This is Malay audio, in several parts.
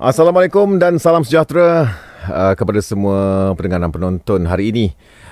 Assalamualaikum dan salam sejahtera kepada semua pendengar dan penonton. Hari ini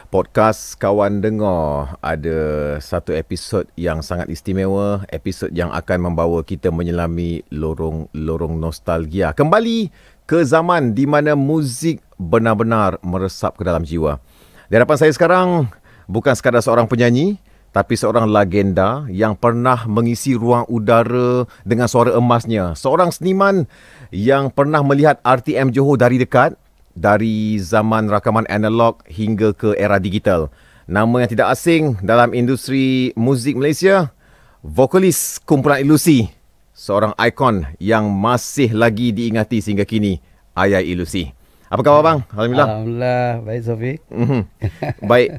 podcast Kawan Dengar ada satu episod yang sangat istimewa, episod yang akan membawa kita menyelami lorong nostalgia, kembali ke zaman di mana muzik benar-benar meresap ke dalam jiwa. Di hadapan saya sekarang bukan sekadar seorang penyanyi, tapi seorang legenda yang pernah mengisi ruang udara dengan suara emasnya. Seorang seniman yang pernah melihat RTM Johor dari dekat, dari zaman rakaman analog hingga ke era digital. Nama yang tidak asing dalam industri muzik Malaysia, vokalis kumpulan Ilusi. Seorang ikon yang masih lagi diingati sehingga kini, Ayai Ilusi. Apa khabar bang? Alhamdulillah. Alhamdulillah, baik Sofi. Baik,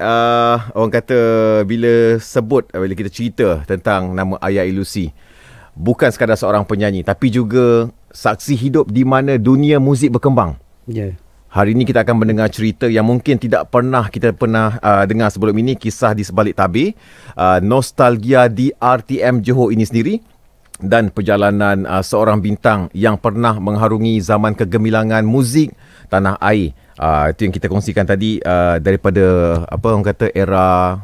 orang kata bila kita cerita tentang nama Ayai Ilusi, bukan sekadar seorang penyanyi, tapi juga saksi hidup di mana dunia muzik berkembang. Ya. Hari ini kita akan mendengar cerita yang mungkin tidak pernah kita dengar sebelum ini, kisah di sebalik tabir, nostalgia di RTM Johor ini sendiri, dan perjalanan seorang bintang yang pernah mengharungi zaman kegemilangan muzik tanah air. Itu yang kita kongsikan tadi, daripada orang kata era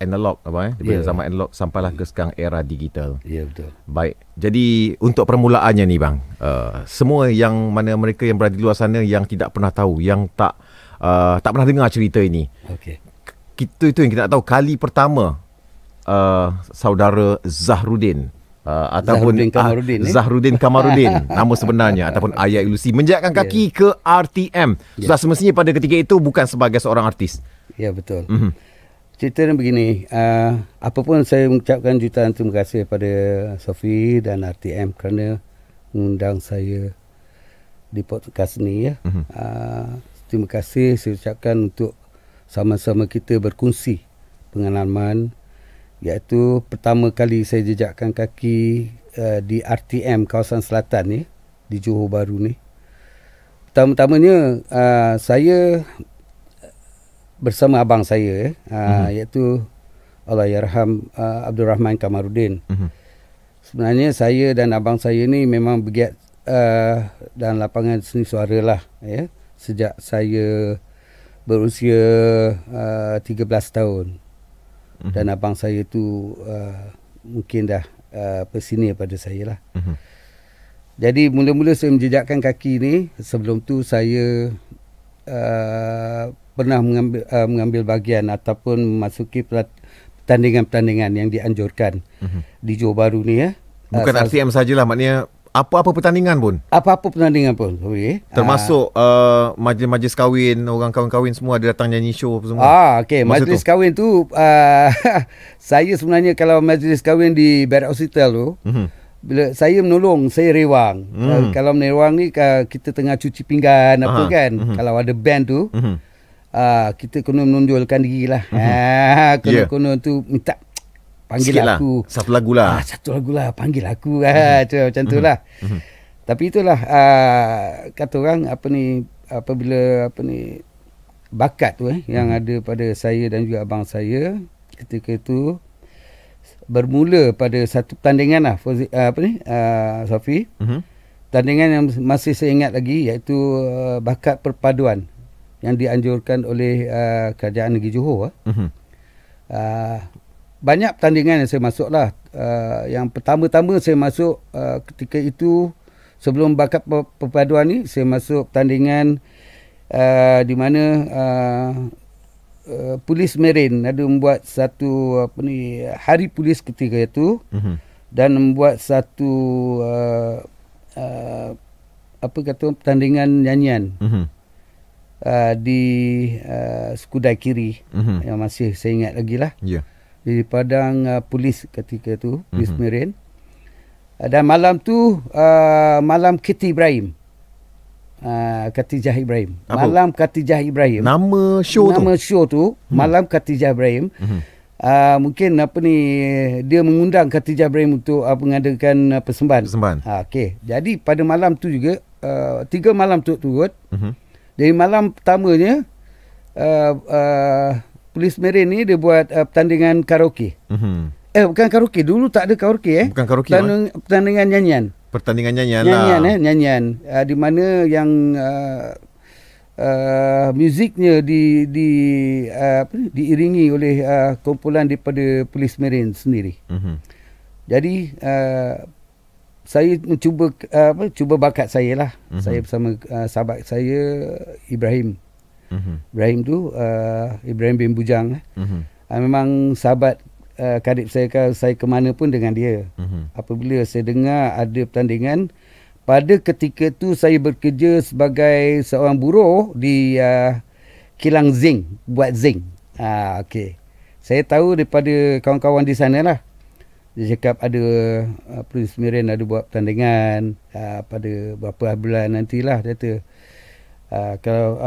analog, daripada zaman analog sampailah ke sekarang era digital. Ya, betul. Baik. Jadi untuk permulaannya ni bang, semua yang mana mereka yang berada di luar sana yang tidak pernah tahu, yang tak pernah dengar cerita ini. Okey. Itu yang kita nak tahu, kali pertama saudara Zahruddin ataupun Zahruddin Kamarudin nama sebenarnya, ataupun Ayai Ilusi menjejakkan kaki ke RTM. Sudah semestinya pada ketika itu bukan sebagai seorang artis. Ya, betul. Cerita begini, apapun saya mengucapkan jutaan terima kasih kepada Sofi dan RTM kerana mengundang saya di podcast ni ya. Terima kasih saya ucapkan untuk sama-sama kita berkongsi pengalaman, iaitu pertama kali saya jejakkan kaki di RTM kawasan selatan ni, di Johor Bahru ni. Pertama-tamanya saya bersama abang saya, iaitu Allahyarham Abdul Rahman Kamarudin. Sebenarnya saya dan abang saya ni memang bergiat dalam lapangan seni suara lah, ya, sejak saya berusia 13 tahun. Dan abang saya tu mungkin dah senior pada saya lah. Jadi mula-mula saya menjejakkan kaki ni. Sebelum tu saya pernah mengambil bahagian ataupun memasuki pertandingan-pertandingan yang dianjurkan di Johor Bahru ni ya. Bukan RTM sajalah, maknanya apa-apa pertandingan pun. Apa-apa pertandingan pun. Okay. Termasuk majlis kahwin, orang kahwin semua ada datang nyanyi show semua. Okey, majlis kahwin tu saya sebenarnya kalau majlis kahwin di Barak Hospital tu, bila saya menolong, saya rewang. Kalau merewang ni kita tengah cuci pinggan apa kan. Kalau ada band tu, kita kena menonjolkan diri lah. Konon-konon tu minta panggil sikit aku. Satu lagu lah. Satu lagu lah, panggil aku. Macam tu lah. Tapi itulah kata orang apabila bakat tu yang ada pada saya dan juga abang saya ketika itu bermula pada satu pertandingan lah, Sofi. Pertandingan yang masih saya ingat lagi, iaitu bakat perpaduan yang dianjurkan oleh Kerajaan Negeri Johor. Banyak pertandingan yang saya masuk lah. Yang pertama-tama saya masuk ketika itu, sebelum bakat perpaduan ni, saya masuk pertandingan di mana Polis Marine ada membuat satu hari polis ketika itu, dan membuat satu apa kata pertandingan nyanyian di Skudai Kiri yang masih saya ingat lagi lah. Di padang polis ketika tu, polis Marine. Dan malam tu malam Kati Ibrahim. Khatijah Ibrahim. Apa? Malam Khatijah Ibrahim. Nama show tu Malam Khatijah Ibrahim. Mungkin apa ni, dia mengundang Khatijah Ibrahim untuk mengadakan persembahan. Okey. Jadi pada malam tu juga 3 malam turut-turut. Dari malam pertamanya Polis Marine ni dia buat pertandingan karaoke. Bukan karaoke, dulu tak ada karaoke Bukan karaoke. Pertandingan nyanyian. Pertandingan nyanyian lah. Nyanyian. Di mana yang muziknya diiringi oleh kumpulan daripada Polis Marine sendiri. Jadi saya cuba bakat saya lah. Saya bersama sahabat saya Ibrahim. Ibrahim tu Ibrahim bin Bujang. Memang sahabat karib saya ke mana pun dengan dia. Apabila saya dengar ada pertandingan, pada ketika tu saya bekerja sebagai seorang buruh di kilang zinc, buat zinc. Okey. Saya tahu daripada kawan-kawan di sana lah. Dia cakap ada Polis Marine ada buat pertandingan pada beberapa bulan nantilah, dia kata. Kalau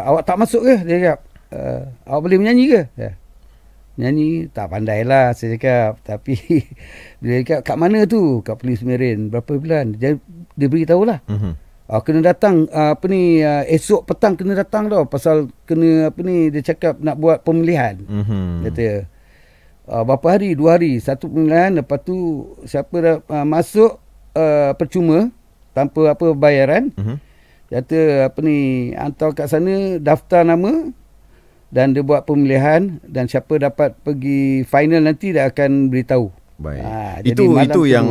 awak tak masuk ke? Dia cakap, awak boleh menyanyi ke? Nyanyi tak pandai lah, saya cakap. Tapi dia cakap, kat mana tu? Kat Polis Marine. Berapa bulan? Dia beritahu lah. Kena datang esok petang kena datang tau, pasal kena dia cakap nak buat pemilihan. Dia kata berapa hari? 2 hari, satu pemilihan. Lepas tu siapa dah masuk percuma tanpa bayaran. Dia kata hantar kat sana daftar nama, dan dia buat pemilihan, dan siapa dapat pergi final nanti dia akan beritahu. Baik. Itu yang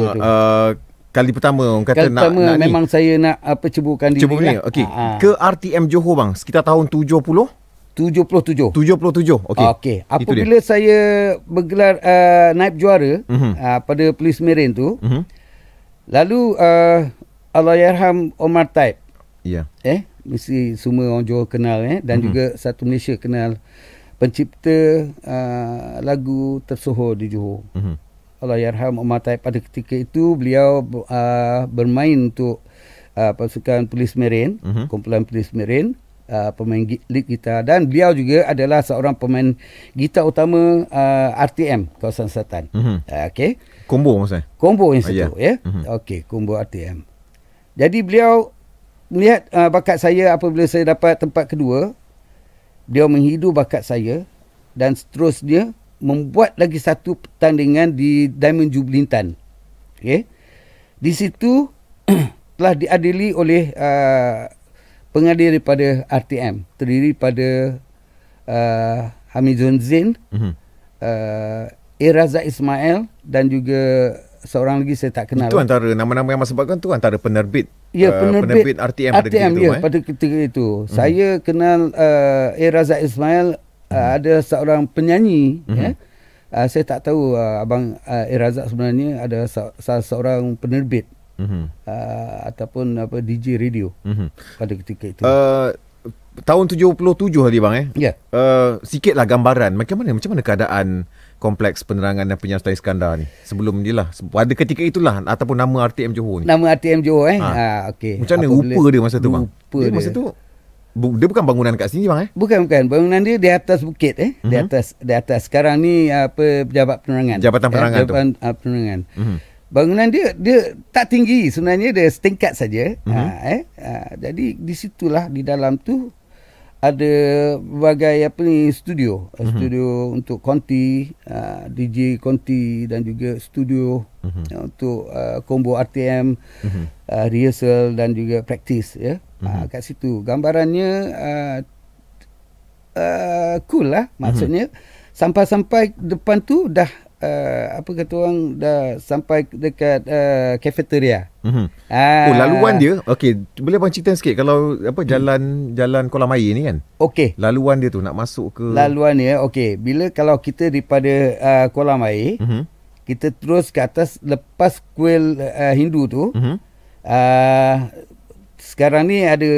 kali pertama orang kata nak memang saya nak ceburkan diri lah. Okey. Ke RTM Johor bang, sekitar tahun 77. Okey. Apabila saya bergelar naib juara pada Polis Marine tu, lalu Allahyarham Omar Taib. Ya. Mesti semua orang Johor kenal dan juga satu Malaysia kenal pencipta lagu tersohor di Johor. Allahyarham Omar Taib. Pada ketika itu beliau bermain untuk pasukan Polis Marine, kumpulan Polis Marine, pemain lead gitar, dan beliau juga adalah seorang pemain gitar utama RTM kawasan selatan. Okey. Combo maksudnya. Combo yang satu Okey, combo RTM. Jadi beliau melihat bakat saya. Apabila saya dapat tempat kedua, beliau menghidu bakat saya dan seterusnya membuat lagi satu pertandingan di Diamond Jubilee Intan. Okey. Di situ telah diadili oleh pengadil daripada RTM, terdiri pada Hamizun Zain, Razak Ismail, dan juga seorang lagi saya tak kenal. Itu antara nama-nama yang mas sebutkan tu antara penerbit. Penerbit RTM pada ketika itu. Pada ketika itu. Saya kenal Razak Ismail, ada seorang penyanyi. Saya tak tahu abang Razak sebenarnya ada salah seorang penerbit ataupun DJ radio pada ketika itu. Tahun 77 tadi bang sikitlah gambaran macam mana keadaan kompleks penerangan dan penyiaran Sultan Iskandar ni sebelum dia lah, pada ketika itulah, ataupun nama RTM Johor ni. Nama RTM Johor okey. Macam mana rupa dia masa tu bang? Masa tu dia bukan bangunan kat sini bang Bukan. Bangunan dia di atas bukit Di atas. Sekarang ni Pejabat Penerangan. Jabatan Penerangan tu. Penerangan. Bangunan dia tak tinggi sebenarnya, dia setingkat saja. Jadi di situlah, di dalam tu ada berbagai studio untuk konti, DJ konti, dan juga studio untuk combo RTM, rehearsal dan juga praktis kat situ. Gambarannya cool lah, maksudnya sampai depan tu dah dah sampai dekat cafeteria. Laluan dia, okey, boleh abang cerita sikit kalau jalan kolam air ni kan? Okey. Laluan dia tu nak masuk ke? Laluan dia, okey. Bila kalau kita daripada kolam air, kita terus ke atas lepas kuil Hindu tu, sekarang ni ada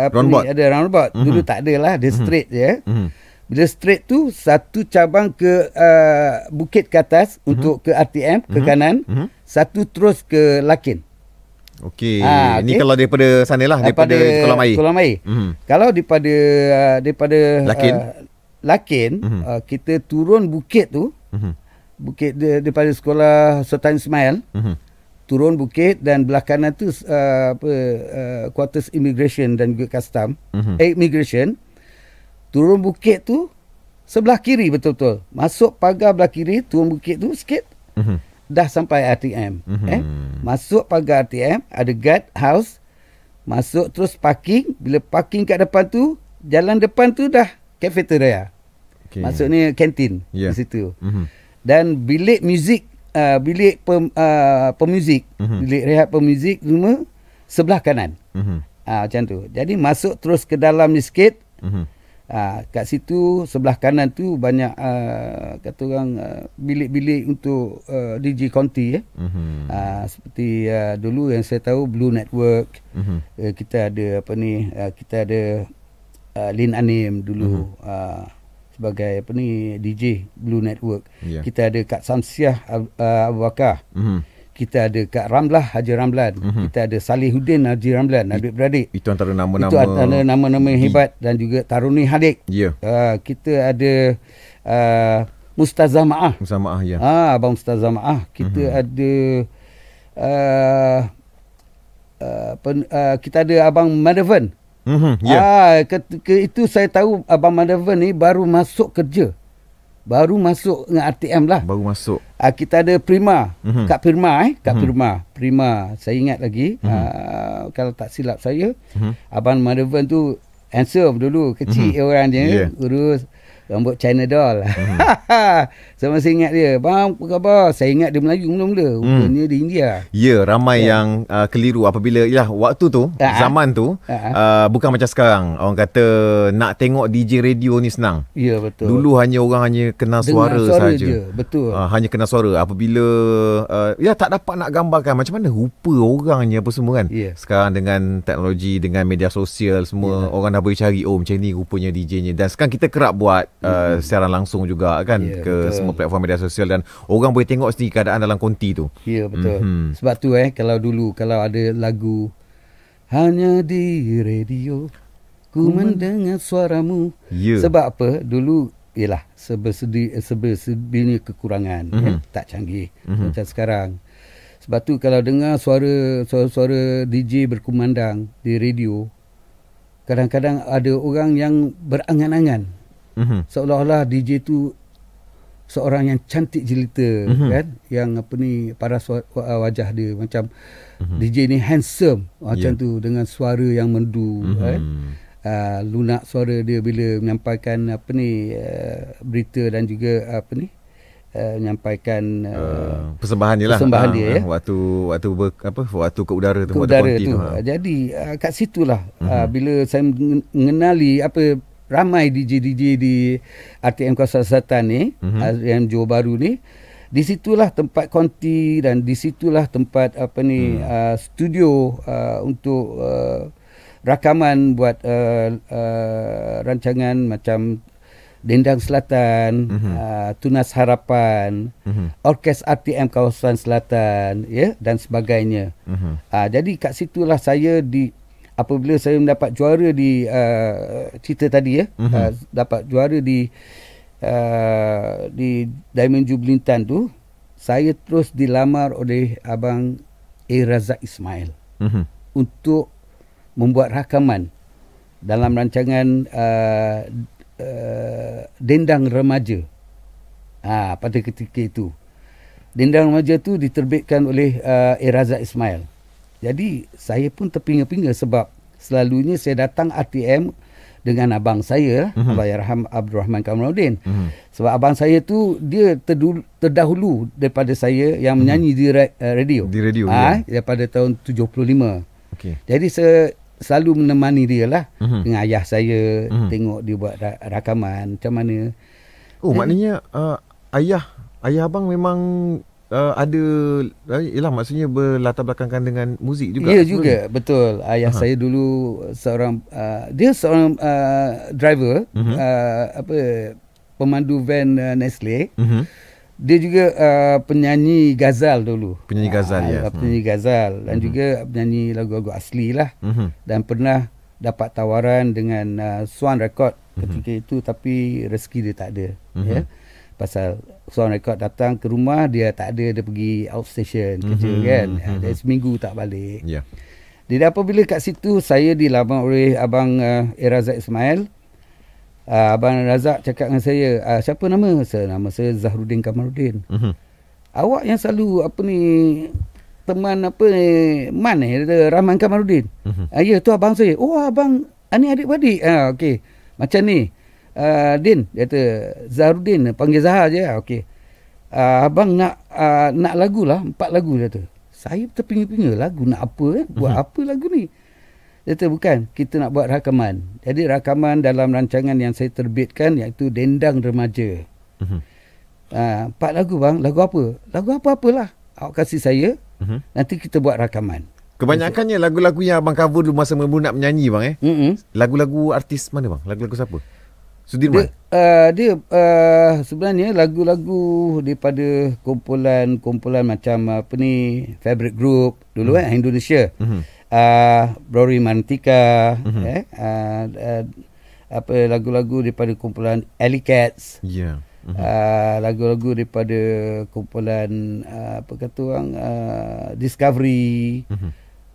roundabout. Ada roundabout. Dulu tak ada lah, dia straight je. Bila straight tu satu cabang ke bukit ke atas untuk ke RTM ke kanan, satu terus ke Lakin. Okey. Ni kalau daripada sana lah, daripada Kolam Air. Kalau daripada Lakin, kita turun bukit tu. Bukit daripada sekolah Sultan Ismail. Turun bukit dan belah kanan tu quarters immigration dan juga custom. Immigration. Turun bukit tu sebelah kiri betul-betul. Masuk pagar belah kiri, turun bukit tu sikit. Dah sampai RTM. Masuk pagar RTM, ada guard house. Masuk terus parking. Bila parking kat depan tu, jalan depan tu dah cafeteria. Maksudnya kantin di situ. Dan bilik muzik, bilik pemuzik, bilik rehat pemuzik semua sebelah kanan. Macam tu. Jadi masuk terus ke dalam ni sikit. Kat situ sebelah kanan tu banyak kata orang bilik-bilik untuk DJ Conti seperti dulu yang saya tahu Blue Network. Kita ada kita ada Lin Anim dulu sebagai DJ Blue Network. Kita ada Kak Samsiah Abu Bakar. Kita ada Kak Ramlah Haji Ramlan. Kita ada Salihuddin Haji Ramlan, adik-beradik. Itu antara nama-nama. Itu antara nama-nama yang hebat. Dan juga Taruni Halik. Kita ada Mustazah Ma'ah. Abang Mustazah Ma'ah. Kita ada kita ada Abang Madavan. Ketika itu saya tahu Abang Madavan ni baru masuk kerja. Baru masuk dengan RTM lah. Baru masuk. Kita ada Prima. Kak Prima Kak Prima. Saya ingat lagi. Kalau tak silap saya. Abang Madavan tu handsome dulu. Kecil orang dia. Urus. Rambut China doll. Saya masih ingat dia. Bang, apa khabar? Saya ingat dia Melayu mula-mula. Rupanya di India. Ramai yang keliru apabila waktu tu, zaman tu, bukan macam sekarang. Orang kata nak tengok DJ radio ni senang. Ya, betul. Dulu orang hanya kenal suara saja. Betul. Hanya kenal suara. Apabila tak dapat nak gambarkan macam mana rupa orangnya apa semua kan. Sekarang dengan teknologi, dengan media sosial semua, orang dah boleh cari macam ni rupanya DJ-nya. Dan sekarang kita kerap buat siaran langsung juga kan ke betul. Semua platform media sosial dan orang boleh tengok sendiri keadaan dalam konti tu. Ya, betul. Sebab tu kalau dulu kalau ada lagu hanya di radio ku mendengar suaramu. Sebab apa? Dulu ialah sebersedianya kekurangan, tak canggih macam sekarang. Sebab tu kalau dengar suara DJ berkumandang di radio, kadang-kadang ada orang yang berangan-angan. Seolah-olah DJ tu seorang yang cantik jelita, kan, yang paras wajah dia macam DJ ni handsome macam tu, dengan suara yang merdu, lunak suara dia bila menyampaikan berita dan juga menyampaikan persembahan dia lah. Persembahan dia waktu ke udara tu, Jadi kat situlah bila saya mengenali ramai DJ-DJ di RTM Kawasan Selatan ni, RTM Johor Bahru ni. Di situlah tempat konti dan di situlah tempat studio untuk rakaman buat rancangan macam Dendang Selatan, Tunas Harapan, Orkes RTM Kawasan Selatan, dan sebagainya. Jadi kat situlah saya apabila saya mendapat juara di cerita tadi dapat juara di Diamond Jublintan tu, saya terus dilamar oleh Abang Razak Ismail untuk membuat rakaman dalam rancangan Dendang Remaja. Pada ketika itu Dendang Remaja tu diterbitkan oleh Razak Ismail. Jadi saya pun terpinga-pinga sebab selalunya saya datang RTM dengan abang saya, Allahyarham Abdul Rahman Kamaluddin. Sebab abang saya tu dia terdahulu daripada saya yang menyanyi di radio. Di radio. Daripada tahun 75. Jadi saya selalu menemani dia lah dengan ayah saya, tengok dia buat rakaman macam mana. Maknanya ayah abang memang ada, yalah maksudnya berlatar belakangkan dengan muzik juga. Ya juga, betul. Ayah saya dulu seorang dia seorang driver, pemandu van Nestle. Dia juga penyanyi ghazal dulu. Penyanyi ghazal, ya. Penyanyi ghazal dan juga penyanyi lagu-lagu asli lah. Dan pernah dapat tawaran dengan Swan Record ketika itu, tapi rezeki dia tak ada. Ya. Pasal Swan Record datang ke rumah, dia tak ada, dia pergi outstation kerja kan. Dan seminggu tak balik. Ya. Jadi apabila kat situ saya dilamar oleh Abang Razak Ismail. Abang Razak cakap dengan saya, siapa nama? Nama saya Zahruddin Kamaruddin. Awak yang selalu teman Man Rahman Kamaruddin. Ya, tu abang saya. Oh, abang ni adik-beradik. Okey. Macam ni. Din, dia kata Zahruddin, panggil Zahar je. Okey. Abang nak lagu lah, 4 lagu dia kata. Saya terpinga-pinga, lagu nak apa? Buat apa lagu ni? Dia kata bukan, kita nak buat rakaman. Jadi rakaman dalam rancangan yang saya terbitkan, iaitu Dendang Remaja. 4 lagu bang. Lagu apa? Lagu apa-apalah. Awak kasih saya, nanti kita buat rakaman. Kebanyakannya lagu-lagu yang abang cover dulu masa mula nak menyanyi bang. Lagu-lagu artis mana bang? Lagu-lagu siapa? Sudirman? Dia sebenarnya lagu-lagu daripada kumpulan macam Fabric Group dulu Indonesia. Rory Mantika, lagu-lagu daripada kumpulan Alley Cats. Ya. Lagu-lagu daripada kumpulan Discovery.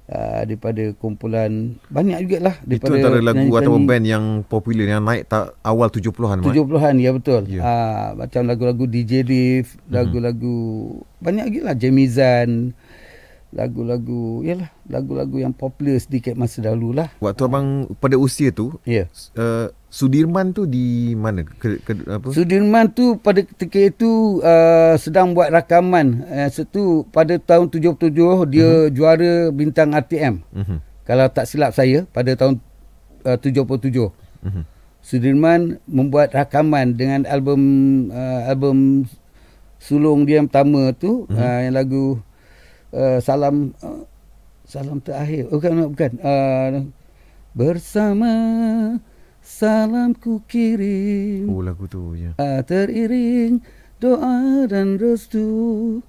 Daripada kumpulan banyak jugalah. Itu antara lagu atau band yang popular yang naik awal 70-an. 70-an, ya betul. Yeah. Macam lagu-lagu DJ Div, lagu-lagu banyak lagi lah, Jamizan, lagu-lagu yang popular sedikit masa dahulu lah. Waktu abang pada usia tu, Sudirman tu di mana? Sudirman tu pada ketika itu sedang buat rakaman. Itu pada tahun 77 dia juara bintang RTM. Kalau tak silap saya, pada tahun 77. Sudirman membuat rakaman dengan album sulung dia yang pertama tu, yang lagu Salam Terakhir. Bukan. Bersama salam ku kirim. Oh, lagu tu ya. Teriring doa dan restu,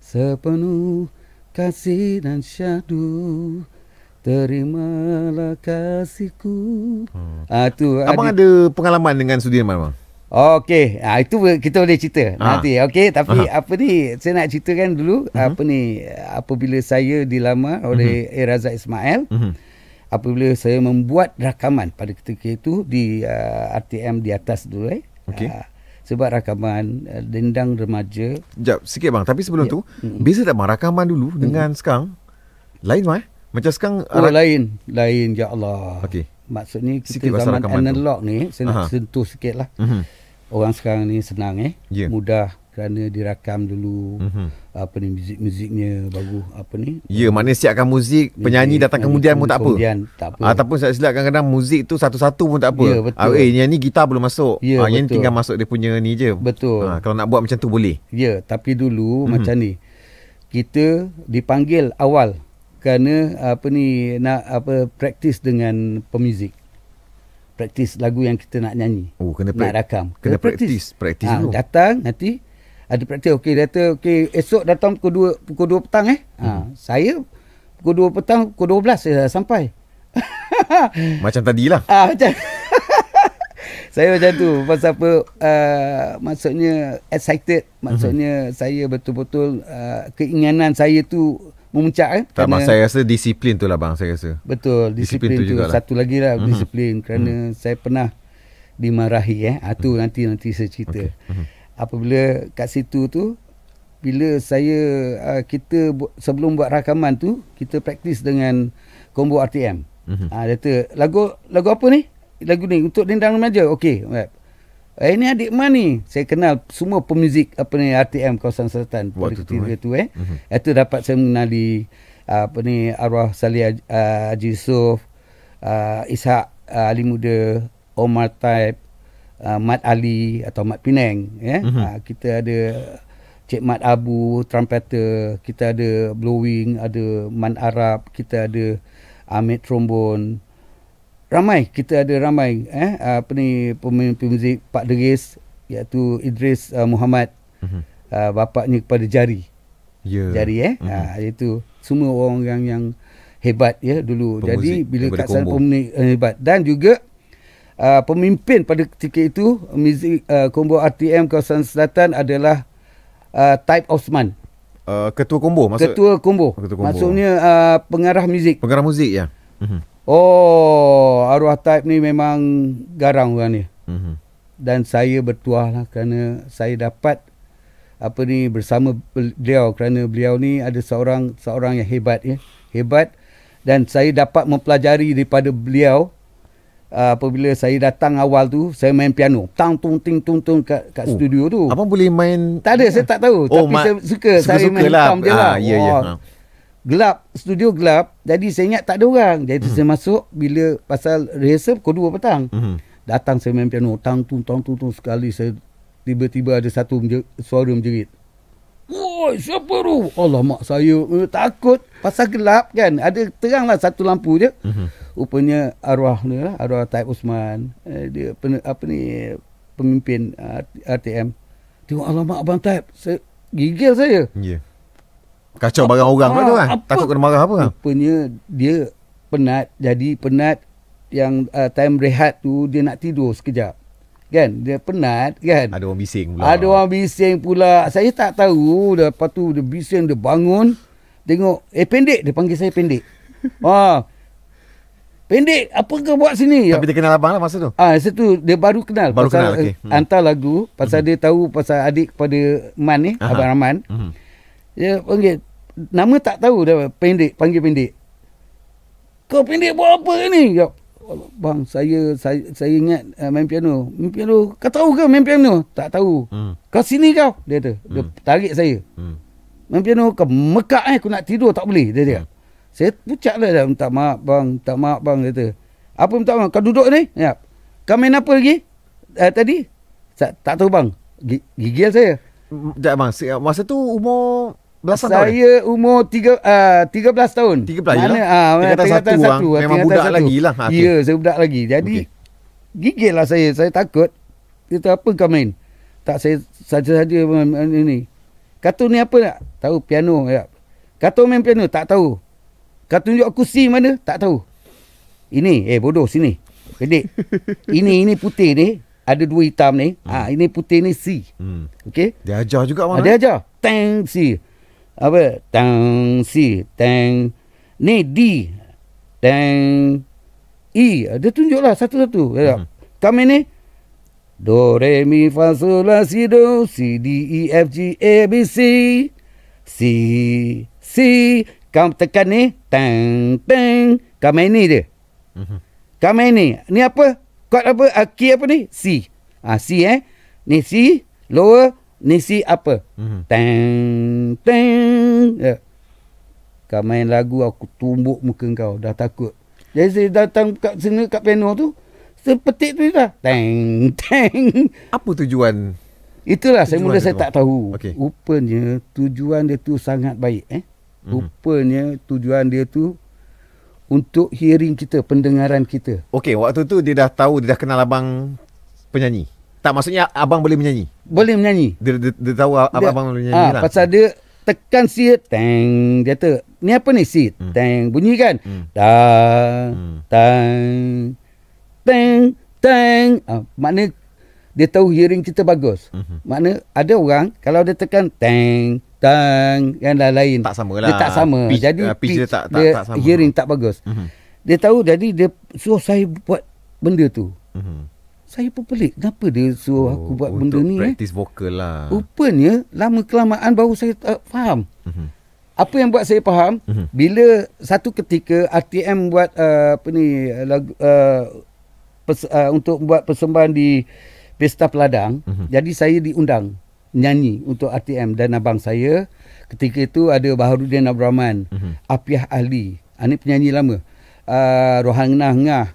sepenuh kasih dan syahdu, terimalah kasihku. Tu abang ada pengalaman dengan Sudirman bang? Okey, itu kita boleh cerita nanti. Okey, tapi saya nak ceritakan dulu apabila saya dilamar oleh Razak Ismail. Apabila saya membuat rakaman pada ketika itu di RTM di atas dulu sebab rakaman Dendang Remaja. Sekejap sikit bang, tapi sebelum tu beza tak bang rakaman dulu dengan sekarang? Lain bang Macam sekarang lain ya Allah. Okey. Maksudnya kita zaman analog ni, saya nak sentuh sikit lah. Orang sekarang ni senang mudah kerana dirakam dulu. Muzik-muziknya bagus maknanya siapkan muzik, penyanyi datang kemudian pun tak apa. Ataupun saya silap kadang-kadang muzik tu satu-satu pun tak apa. Ya, betul. Yang ni gitar belum masuk. Ya, yang ni tinggal masuk dia punya ni je. Betul. Kalau nak buat macam tu boleh. Ya, tapi dulu macam ni. Kita dipanggil awal kerana nak praktis dengan pemuzik. Praktis lagu yang kita nak nyanyi. Kena nak rakam. Kena praktis dulu. Datang nanti ada praktis. Esok datang pukul 2 petang saya pukul 2 petang, pukul 12 saya dah sampai. Macam tadilah. Saya macam tu. Pasal apa, maksudnya excited. Maksudnya saya betul-betul keinginan saya tu memuncak. Tak bang, saya rasa disiplin tu lah bang, saya rasa. Betul, disiplin tu satu lagi lah. Disiplin kerana saya pernah dimarahi. Tu nanti saya cerita. Apabila kat situ tu, bila kita sebelum buat rakaman tu, kita praktis dengan combo RTM. Dia kata, lagu apa ni? Lagu ni untuk Dendang Remaja. Okey. Ini adik Man ni. Saya kenal semua pemuzik RTM kawasan selatan pada ketika tu. Itu dapat saya mengenali arwah Salih Haji Yusof, Ishak Ali Muda, Omar Taib, Mat Ali atau Mat Penang. Kita ada Cik Mat Abu, trumpeter, kita ada blowing, ada Man Arab, kita ada Ahmed trombon. Ramai, kita ada ramai pemain muzik Pak Deris, iaitu Idris Muhammad. Bapaknya kepada Jari. Jari itu semua orang yang hebat dulu. Pemuzik, jadi bila kat sana pemimpin hebat, dan juga pemimpin pada ketika itu muzik combo RTM kawasan selatan adalah Taib Osman. Ketua combo Ketua combo. Maksudnya pengarah muzik. Pengarah muzik ya. Oh, arwah Taib ni memang garang orang ni. Dan saya bertuah lah kerana saya dapat bersama beliau, kerana beliau ni ada seorang yang hebat hebat, dan saya dapat mempelajari daripada beliau. Apabila saya datang awal tu, saya main piano. Tang tung ting tung tung kat studio tu. Abang boleh main? Tak ada, saya tak tahu. Tapi saya suka. Saya main tam je lah. Gelap, studio gelap. Jadi saya ingat tak ada orang. Jadi saya masuk bila pasal rehearsal pukul 2 petang. Datang saya main piano. Tang tung sekali. Saya tiba-tiba ada satu suara menjerit. Woi, siapa tu? Alamak, saya takut. Pasal gelap kan. Ada terang lah satu lampu je. Rupanya arwah Taib Osman. Dia pemimpin RTM. Tengok, alamak Abang Taib. Gigil saya. Kacau barang orang tu kan. Takut kena marah apa? Rupanya dia penat. Jadi penat yang time rehat tu dia nak tidur sekejap. Kan, dia penat kan. Ada orang bising pula. Saya tak tahu. Lepas tu dia bising, dia bangun. Tengok, pendek. Dia panggil saya pendek. Pendek, apa kau buat sini? Tapi dia kenal abang lah masa tu? Masa tu dia baru kenal. Pasal okay. Hantar lagu. Pasal dia tahu pasal adik kepada Man ni, Abang Rahman. Dia panggil, nama tak tahu dah, pendek, panggil pendek. Kau pendek buat apa ni? Bang, saya ingat main piano. Main piano. Kau tahu ke main piano? Tak tahu. Kau sini kau. Dia kata. Dia tarik saya. Main piano kau mekak aku nak tidur tak boleh. Dia cakap. Saya pucat lah dah. Minta maaf bang. Dia kata. Apa minta maaf? Kau duduk ni? Ya. Kau main apa lagi? Tadi? Tak tahu bang. Gigil saya. Sekejap bang. Masa tu umur belasan tahun? Saya umur 13 tahun. 13 lah? Tingkatan 1. Memang budak lagi lah. Ya, saya budak lagi. Jadi, gigil lah saya. Saya takut. Dia kata, apa kau main? Tak, saya saja-saja ini. Kata ni apa nak? Tahu piano. Ya. Kata main piano? Tak tahu. Kata tunjuk aku C mana? Tak tahu. Ini, bodoh sini. Kedek. Ini putih ni. Ada 2 hitam ni. Ini putih ni C. Okey? Dia ajar juga mana? Dia ajar. Tang C. Apa? Tang C. Tang. Ni D. Tang E. Dia tunjuklah satu-satu. Kami ni. Do, re, mi, fa, sol, la, si, do. C, D, E, F, G, A, B, C. C. Kau tekan ni. Tang. Kau main ni dia. Kau main ni. Ni apa? Chord apa? Key apa ni? C. C Ni C. Lower. Ni C apa? Tang. Ya. Kau main lagu, aku tumbuk muka kau. Dah takut. Jadi saya datang kat sini, kat piano tu. Saya petik tu dah. Tang. Apa tujuan? Itulah saya tak tahu. Okay. Rupanya tujuan dia tu sangat baik. Rupanya tujuan dia tu untuk hearing kita, pendengaran kita. Okey, waktu tu dia dah tahu, dia dah kenal abang penyanyi. Tak, maksudnya abang boleh menyanyi? Boleh menyanyi. Dia tahu abang boleh menyanyi lah. Pasal dia tekan C, tang. Dia kata, ni apa ni C? Tang. Bunyi kan? Tang. Makna dia tahu hearing kita bagus. Makna ada orang, kalau dia tekan tang, yang lain. Tak sama lah. Dia tak sama. Jadi pitch dia tak sama. Hearing tak bagus. Dia tahu, jadi dia suruh saya buat benda tu. Saya pun pelik. Kenapa dia suruh aku buat benda ni? Untuk practice vokal lah. Rupanya, lama kelamaan baru saya faham. Apa yang buat saya faham, bila satu ketika RTM buat lagu, untuk buat persembahan di Pesta Peladang, jadi saya diundang nyanyi untuk RTM, dan abang saya ketika itu ada Baharudin Abdul Rahman, Apiah Ahli, ini penyanyi lama, Rohan Ngah,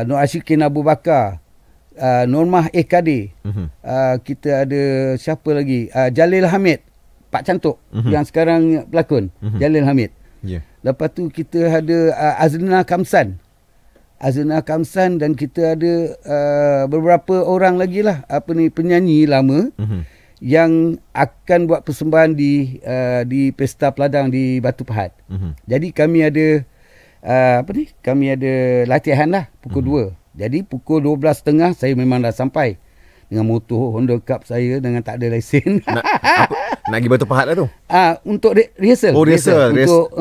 Nur Ashikin Abu Bakar, Normah Ekade. Kita ada siapa lagi? Jalil Hamid, Pak Cantuk yang sekarang pelakon. Jalil Hamid. Lepas tu kita ada Azrina Kamsan. Dan kita ada beberapa orang lagi lah penyanyi lama yang akan buat persembahan di Pesta Peladang di Batu Pahat. Jadi kami ada kami ada latihan lah pukul 2. Jadi pukul 12.30 saya memang dah sampai dengan motor Honda Cup saya dengan tak ada lesen. Nak pergi Batu Pahat lah tu? Untuk rehearsal. Rehearsal. Untuk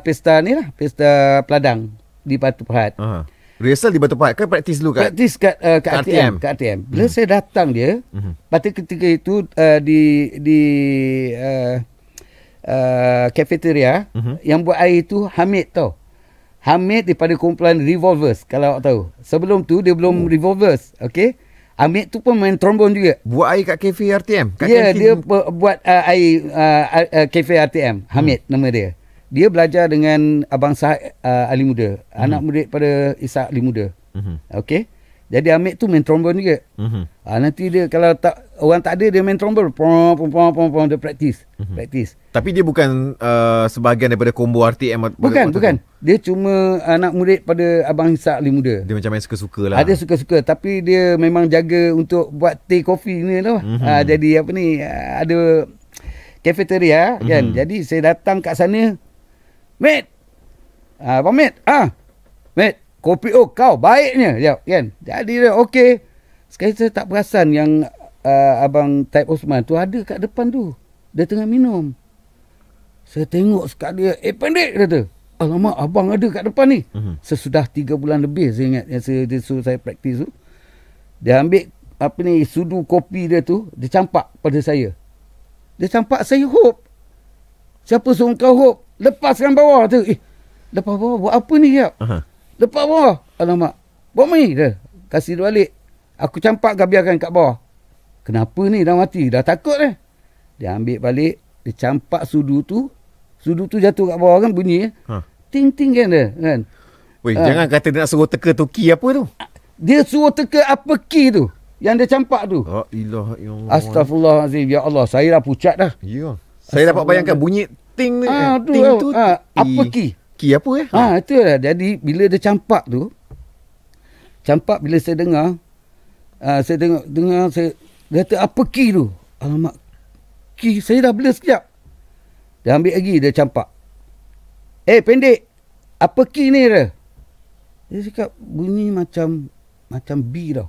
pesta ni lah, Pesta Peladang di Batu Pahat. Rehearsal di Batu Pahat ke praktis dulu kat? Praktis kat RTM. Bila saya datang dia, pada ketika itu di cafeteria, yang buat air tu Hamid tau. Hamid daripada kumpulan Revolvers, kalau awak tahu. Sebelum tu dia belum Revolvers, okey. Hamid tu pun main trombon juga. Buat air kat kafe RTM? Ya, dia buat air kafe RTM. Hamid nama dia. Dia belajar dengan Abang Sahid Ali Muda. Anak murid pada Ishak Ali Muda. Okey. Jadi Hamid tu main trombon juga. Nanti dia kalau orang tak ada, dia main trombon. Dia praktis. Tapi dia bukan sebahagian daripada combo RTM? Bukan. Dia cuma anak murid pada Abang Ishak Ali Muda. Dia macam main suka-suka lah. Ada suka-suka. Tapi dia memang jaga untuk buat teh kopi ni lah. Jadi ada cafeteria kan. Jadi saya datang kat sana. Mat. Abang Mat. Mat, kopi kau baiknya. Kan. Jadi dia okey. Sekali saya tak perasan yang Abang Taib Osman tu ada kat depan tu. Dia tengah minum. Saya tengok sekali dia. Pendek dia tu. Alamak, abang ada kat depan ni. Sesudah 3 bulan lebih saya ingat yang dia suruh saya praktis tu. Dia ambil sudu kopi dia tu, dia campak pada saya. Dia campak saya hop. Siapa suruh kau hop? Lepaskan bawah tu. Lepas bawah buat apa ni ya? Lepas bawah. Alamak. Buat mai dia. Kasih dia balik. Aku campak kau biarkan kat bawah. Kenapa ni dah mati? Dah takut Dia ambil balik. Dia campak sudu tu. Sudu tu jatuh kat bawah kan bunyi. Ting-ting kan dia. Kan? Weh, jangan kata dia nak suruh teka tu key apa tu. Dia suruh teka apa key tu. Yang dia campak tu. Astaghfirullahalazim. Ya Allah. Saya dah pucat dah. Ya. Saya dapat bayangkan bunyi ting ni. Ting tu. Apa key? Key apa Itu lah. Jadi bila dia campak tu. Campak bila saya dengar. Saya dengar saya kata apa key tu? Alamak. Key saya dah blur sekejap. Dia ambil lagi dia campak. Pendek. Apa key ni dia? Dia cakap bunyi macam B tau.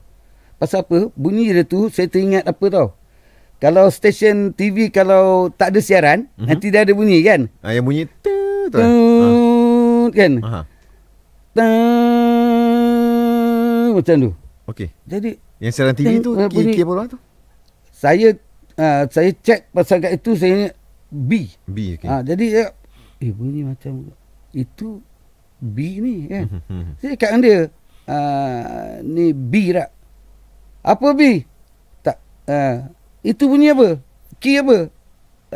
Pasal apa? Bunyi dia tu saya teringat apa tau. Kalau stesen TV kalau tak ada siaran, nanti dia ada bunyi kan? Yang bunyi tu. Kan? Macam tu. Okey. Jadi yang siaran TV tu key apa lah tu? Saya cek pasal kat itu saya ingat B. Okey. Jadi bunyi macam itu B ni kan. Saya cakap dengan dia ni B tak? Apa B? Tak. Itu bunyi apa? Key apa?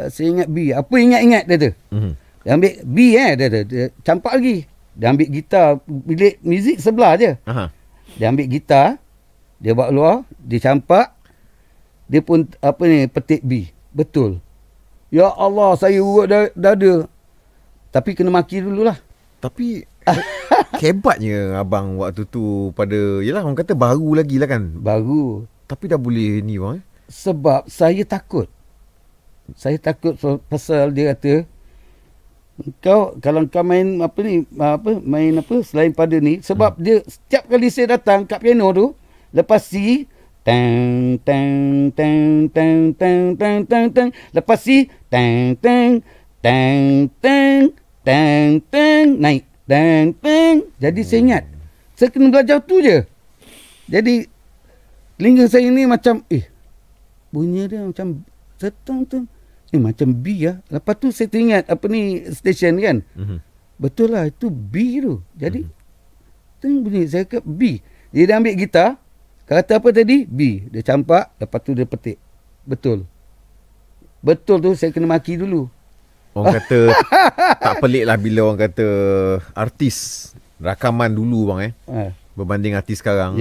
Saya ingat B. Apa ingat-ingat dia tu? Dia ambil B dia campak lagi. Dia ambil gitar bilik muzik sebelah je. Dia ambil gitar, dia bawa keluar, dia campak. Dia pun petik B. Betul. Ya Allah, saya urut dada. Tapi kena maki dululah. Tapi hebatnya abang waktu tu yelah orang kata baru lagi lah kan. Baru. Tapi dah boleh ni bang. Sebab saya takut. Saya takut pasal dia kata kalau kau main main selain pada ni, sebab dia setiap kali saya datang kat piano tu, lepas C tang tang tang tang tang tang tang tang, lepas C tang tang tang tang tang tang, naik tang tang. Jadi saya ingat saya kena belajar tu je. Jadi telinga saya ni macam bunyi dia macam tetang tang. Macam B lah. Lepas tu saya teringat stesen kan. Betul lah, itu B tu. Jadi bunyi saya ke B. Dia ambil gitar. Kata apa tadi? B. Dia campak. Lepas tu dia petik. Betul. Betul tu saya kena maki dulu. Orang kata tak pelik lah bila orang kata artis rakaman dulu bang berbanding artis sekarang.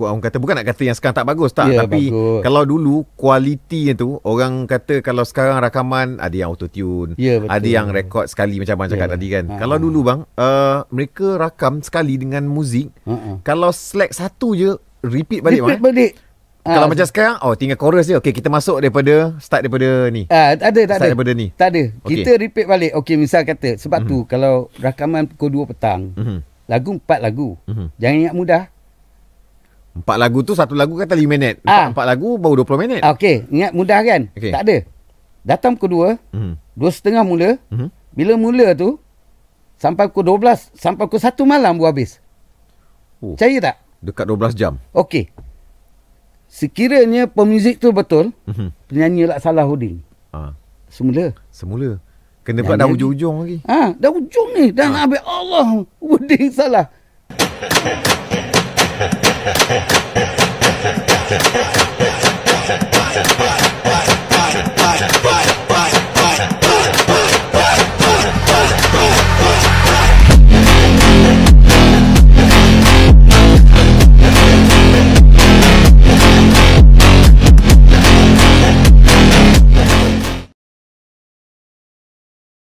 orang kata, bukan nak kata yang sekarang tak bagus tak, Ya, tapi bagus. kalau dulu kualitinya tu, orang kata kalau sekarang rakaman ada yang auto tune, Ya, betul. ada yang rekod sekali macam abang cakap Ya. tadi kan. Kalau dulu bang, mereka rakam sekali dengan muzik, kalau slack satu je repeat balik bang. Repeat balik. Kalau macam sekarang, tinggal chorus je. Okey, kita masuk start daripada ni. Tak ada. Start daripada ni. Tak ada. Okey. Kita repeat balik. Okey, misal kata, sebab tu kalau rakaman pukul 2 petang, lagu 4 lagu. Jangan ingat mudah. 4 lagu tu, satu lagu kata 5 minit. 4 lagu baru 20 minit. Okey, ingat mudah kan? Okey. Tak ada. Datang pukul 2, 2:30 mula. Bila mula tu, sampai pukul 12, sampai pukul 1 malam baru habis. Percaya tak? Dekat 12 jam. Okey. Sekiranya pemuzik tu betul, penyanyi lah Salahuddin. Semula. Semula. Kena pula dah Nyanyi hujung-hujung lagi. Dah ujung ni. Dan habis Allah, Huddin salah.